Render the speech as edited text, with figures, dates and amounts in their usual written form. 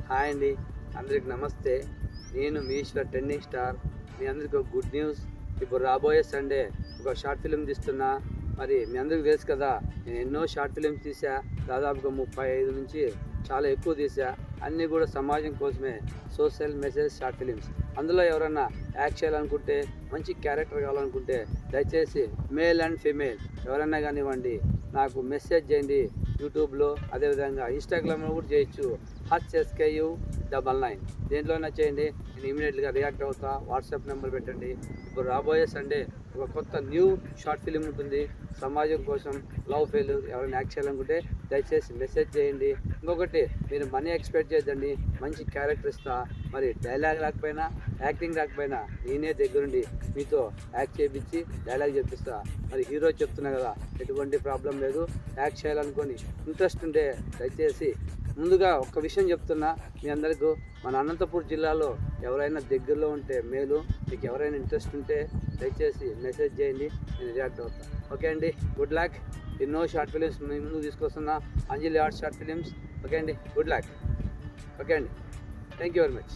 Hi అండి, అందరికి నమస్తే. నేను మీ ఈశ్వర్ ట్రెండింగ్ స్టార్. మీ అందరికీ ఒక గుడ్ న్యూస్. ఇప్పుడు రాబోయే సండే ఒక షార్ట్ ఫిల్మ్ తీస్తున్నా. మరి మీ అందరికీ తెలుసు కదా, నేను ఎన్నో షార్ట్ ఫిల్మ్స్ తీసా. దాదాపుగా 35 నుంచి చాలా ఎక్కువ తీసా. అన్నీ కూడా సమాజం కోసమే, సోషల్ మెసేజ్ షార్ట్ ఫిలిమ్స్. అందులో ఎవరన్నా యాక్ట్ చేయాలనుకుంటే, మంచి క్యారెక్టర్ కావాలనుకుంటే దయచేసి మేల్ అండ్ ఫీమేల్ ఎవరన్నా కానివ్వండి, నాకు మెసేజ్ చేయండి. యూట్యూబ్లో, అదేవిధంగా ఇన్స్టాగ్రామ్లో కూడా చేయొచ్చు. HSKU99 దేంట్లోనే చేయండి, నేను ఇమీడియట్గా రియాక్ట్ అవుతా. వాట్సాప్ నెంబర్ పెట్టండి. ఇప్పుడు రాబోయే సండే ఒక కొత్త న్యూ షార్ట్ ఫిలిం ఉంటుంది. సమాజం కోసం లవ్ ఫెయిల్యూర్ ఎవరైనా యాక్ట్ చేయాలనుకుంటే దయచేసి మెసేజ్ చేయండి. ఇంకొకటి, మీరు మనీ ఎక్స్పెక్ట్ చేయొద్దండి, మంచి క్యారెక్టర్ ఇస్తా. మరి డైలాగ్ రాకపోయినా, యాక్టింగ్ రాకపోయినా నేనే దగ్గరుండి మీతో యాక్ట్ చేయించి డైలాగ్ చెప్పిస్తా. మరి హీరో చెప్తున్నా కదా, ఎటువంటి ప్రాబ్లం లేదు. యాక్ట్ చేయాలనుకొని ఇంట్రెస్ట్ ఉంటే దయచేసి, ముందుగా ఒక విషయం చెప్తున్నా మీ అందరికీ, మన అనంతపూర్ జిల్లాలో ఎవరైనా దగ్గరలో ఉంటే మేలు. మీకు ఎవరైనా ఇంట్రెస్ట్ ఉంటే దయచేసి మెసేజ్ చేయండి, నేను రియాక్ట్ అవుతాను. ఓకే అండి, గుడ్ లక్. ఎన్నో షార్ట్ ఫిలిమ్స్ మీ ముందు తీసుకొస్తున్నా, అంజలి ఆర్ట్ షార్ట్ ఫిలిమ్స్. ఓకే అండి, గుడ్ లక్. ఓకే అండి, థ్యాంక్ యూ వెరీ మచ్.